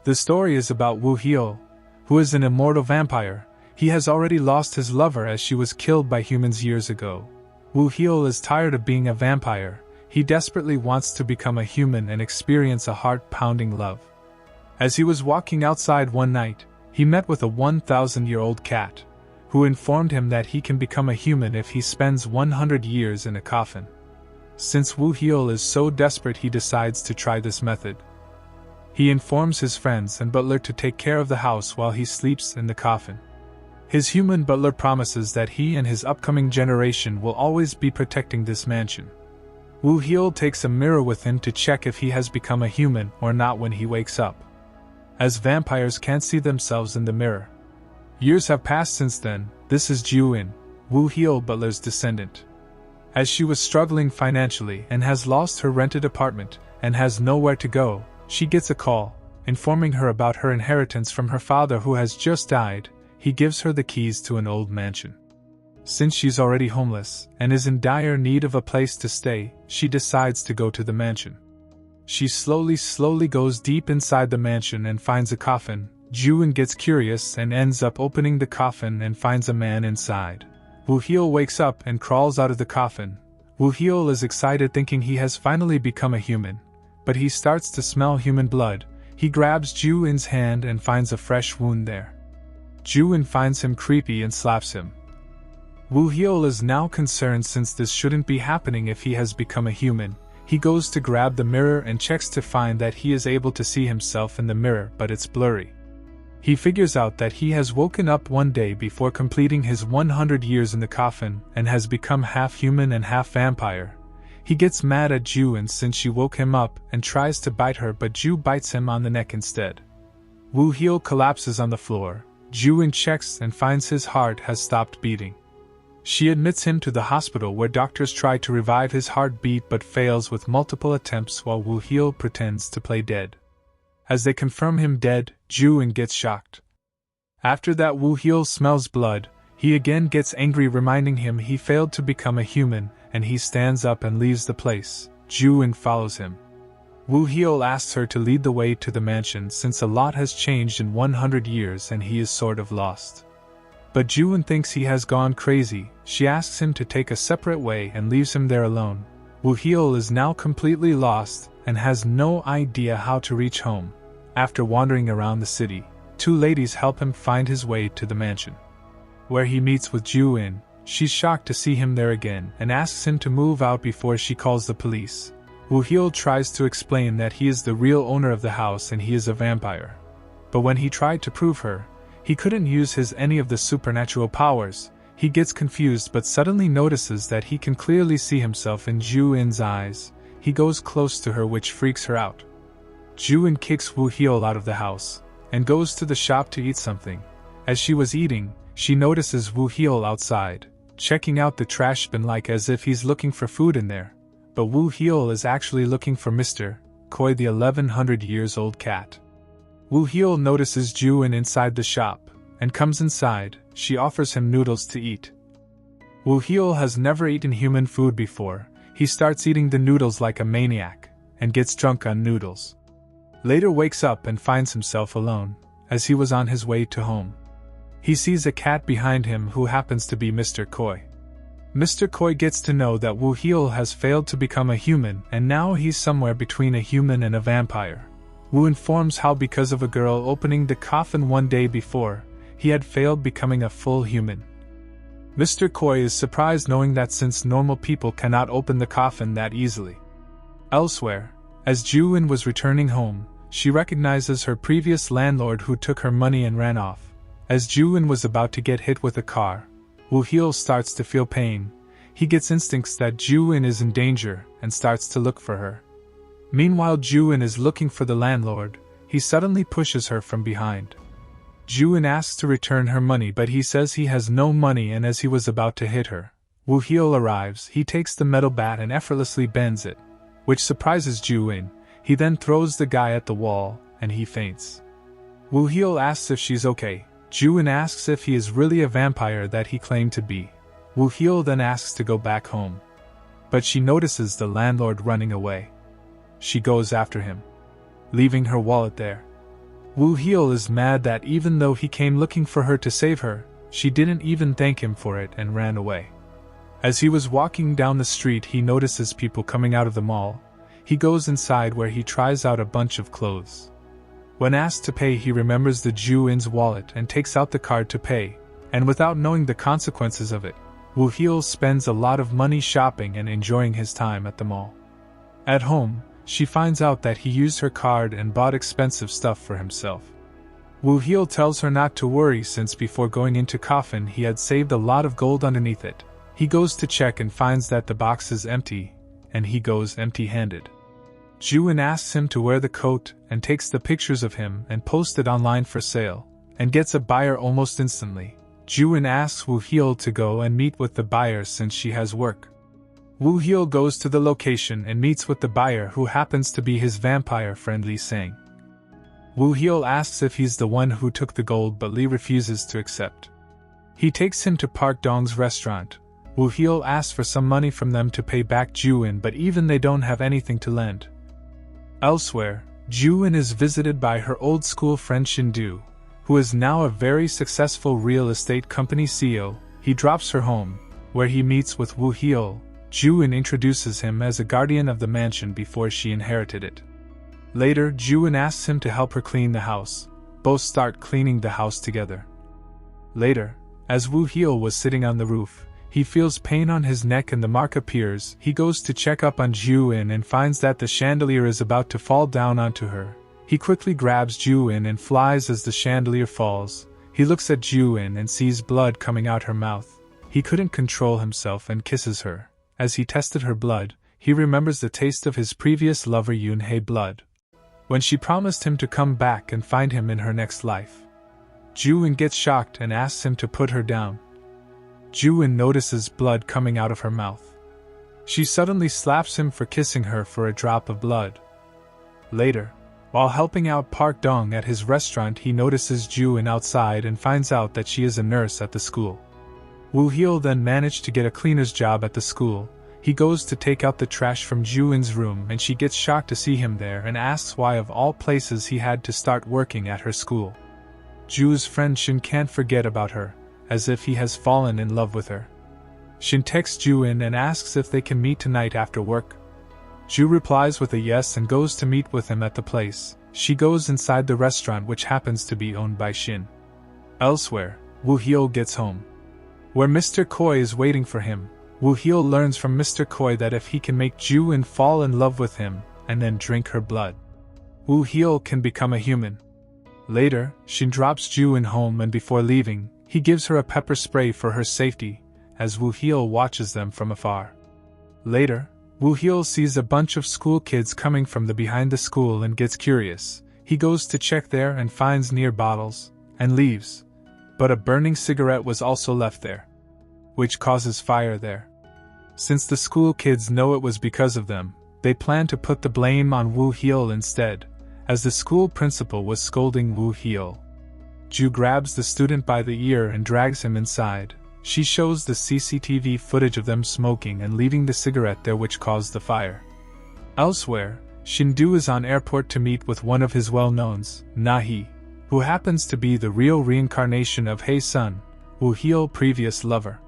The story is about Wu Heol, who is an immortal vampire. He has already lost his lover as she was killed by humans years ago. Wu Heol is tired of being a vampire. He desperately wants to become a human and experience a heart-pounding love. As he was walking outside one night, he met with a 1,000-year-old cat, who informed him that he can become a human if he spends 100 years in a coffin. Since Wu Heol is so desperate, he decides to try this method. He informs his friends and butler to take care of the house while he sleeps in the coffin. His human butler promises that he and his upcoming generation will always be protecting this mansion. Wu Heol takes a mirror with him to check if he has become a human or not when he wakes up, as vampires can't see themselves in the mirror. Years have passed since then. This is Ju-in, Wu Heol butler's descendant. As she was struggling financially and has lost her rented apartment and has nowhere to go, she gets a call, informing her about her inheritance from her father who has just died. He gives her the keys to an old mansion. Since she's already homeless and is in dire need of a place to stay, she decides to go to the mansion. She slowly goes deep inside the mansion and finds a coffin. Ju-in gets curious and ends up opening the coffin and finds a man inside. Wu Heol wakes up and crawls out of the coffin. Wu Heol is excited, thinking he has finally become a human, but he starts to smell human blood. He grabs Ju-in's hand and finds a fresh wound there. Ju-in finds him creepy and slaps him. Wu Heol is now concerned since this shouldn't be happening if he has become a human. He goes to grab the mirror and checks to find that he is able to see himself in the mirror, but it's blurry. He figures out that he has woken up one day before completing his 100 years in the coffin and has become half human and half vampire. He gets mad at Ju-in since she woke him up and tries to bite her, but Ju bites him on the neck instead. Wu Heol collapses on the floor. Ju-in checks and finds his heart has stopped beating. She admits him to the hospital where doctors try to revive his heartbeat but fails with multiple attempts while Wu Heol pretends to play dead. As they confirm him dead, Ju-in gets shocked. After that, Wu Heol smells blood. He again gets angry, reminding him he failed to become a human, and he stands up and leaves the place. Ju-in follows him. Wu Heol asks her to lead the way to the mansion since a lot has changed in 100 years and he is sort of lost. But Ju-in thinks he has gone crazy. She asks him to take a separate way and leaves him there alone. Wu Heol is now completely lost and has no idea how to reach home. After wandering around the city, two ladies help him find his way to the mansion, where he meets with Ju-in. She's shocked to see him there again and asks him to move out before she calls the police. Wu Heol tries to explain that he is the real owner of the house and he is a vampire. But when he tried to prove her, he couldn't use any of the supernatural powers. He gets confused but suddenly notices that he can clearly see himself in Ju-in's eyes. He goes close to her, which freaks her out. Ju-in kicks Wu Heol out of the house and goes to the shop to eat something. As she was eating, she notices Wu Heol outside, checking out the trash bin like as if he's looking for food in there. But Wu Heol is actually looking for Mr. Koi, the 1100 years old cat. Wu Heol notices Ju-in inside the shop and comes inside. She offers him noodles to eat. Wu Heol has never eaten human food before. He starts eating the noodles like a maniac and gets drunk on noodles. Later wakes up and finds himself alone, as he was on his way to home. He sees a cat behind him who happens to be Mr. Koi. Mr. Koi gets to know that Wu Heol has failed to become a human and now he's somewhere between a human and a vampire. Wu informs how because of a girl opening the coffin one day before, he had failed becoming a full human. Mr. Koi is surprised knowing that since normal people cannot open the coffin that easily. Elsewhere, as Ju-in was returning home, she recognizes her previous landlord who took her money and ran off. As Ju-in was about to get hit with a car, Wu Heol starts to feel pain. He gets instincts that Ju-in is in danger and starts to look for her. Meanwhile, Ju-in is looking for the landlord. He suddenly pushes her from behind. Ju-in asks to return her money, but he says he has no money, and as he was about to hit her, Wu Heol arrives. He takes the metal bat and effortlessly bends it, which surprises Ju-in. He then throws the guy at the wall, and he faints. Wu Heol asks if she's okay. Ju-in asks if he is really a vampire that he claimed to be. Wu Heol then asks to go back home, but she notices the landlord running away. She goes after him, leaving her wallet there. Woo Heol is mad that even though he came looking for her to save her, she didn't even thank him for it and ran away. As he was walking down the street, he notices people coming out of the mall. He goes inside where he tries out a bunch of clothes. When asked to pay, he remembers the Ju-in's wallet and takes out the card to pay, and without knowing the consequences of it, Woo Heol spends a lot of money shopping and enjoying his time at the mall. At home, she finds out that he used her card and bought expensive stuff for himself. Woo Heol tells her not to worry since before going into coffin he had saved a lot of gold underneath it. He goes to check and finds that the box is empty, and he goes empty-handed. Ju-in asks him to wear the coat and takes the pictures of him and posts it online for sale, and gets a buyer almost instantly. Ju-in asks Woo Heol to go and meet with the buyer since she has work. Woo Heol goes to the location and meets with the buyer, who happens to be his vampire friend Lee Sang. Woo Heol asks if he's the one who took the gold, but Lee refuses to accept. He takes him to Park Dong's restaurant. Woo Heol asks for some money from them to pay back Ju-in, but even they don't have anything to lend. Elsewhere, Ju-in is visited by her old school friend Shin-do, who is now a very successful real estate company CEO. He drops her home, where he meets with Woo Heol. Ju-in introduces him as a guardian of the mansion before she inherited it. Later, Ju-in asks him to help her clean the house. Both start cleaning the house together. Later, as Woo Heol was sitting on the roof, he feels pain on his neck and the mark appears. He goes to check up on Ju-in and finds that the chandelier is about to fall down onto her. He quickly grabs Ju-in and flies as the chandelier falls. He looks at Ju-in and sees blood coming out her mouth. He couldn't control himself and kisses her. As he tested her blood, he remembers the taste of his previous lover Yoon-hae's blood, when she promised him to come back and find him in her next life. Ju-in gets shocked and asks him to put her down. Ju-in notices blood coming out of her mouth. She suddenly slaps him for kissing her for a drop of blood. Later, while helping out Park Dong at his restaurant, he notices Ju-in outside and finds out that she is a nurse at the school. Woo Heol then managed to get a cleaner's job at the school. He goes to take out the trash from Ju-in's room and she gets shocked to see him there and asks why of all places he had to start working at her school. Ju's friend Shin can't forget about her, as if he has fallen in love with her. Shin texts Ju-in and asks if they can meet tonight after work. Ju replies with a yes and goes to meet with him at the place. She goes inside the restaurant, which happens to be owned by Shin. Elsewhere, Woo Heol gets home, where Mr. Koi is waiting for him. Woo Heol learns from Mr. Koi that if he can make Ju-in fall in love with him and then drink her blood, Woo Heol can become a human. Later, Shin drops Ju-in home and before leaving, he gives her a pepper spray for her safety, as Woo Heol watches them from afar. Later, Woo Heol sees a bunch of school kids coming from the behind the school and gets curious. He goes to check there and finds near bottles, and leaves. But a burning cigarette was also left there, which causes fire there. Since the school kids know it was because of them, they plan to put the blame on Woo Heol instead, as the school principal was scolding Woo Heol. Ju grabs the student by the ear and drags him inside. She shows the CCTV footage of them smoking and leaving the cigarette there, which caused the fire. Elsewhere, Shin-do is on airport to meet with one of his well-knowns, Na-hee, who happens to be the real reincarnation of Hae-sun, Woo Heol's previous lover.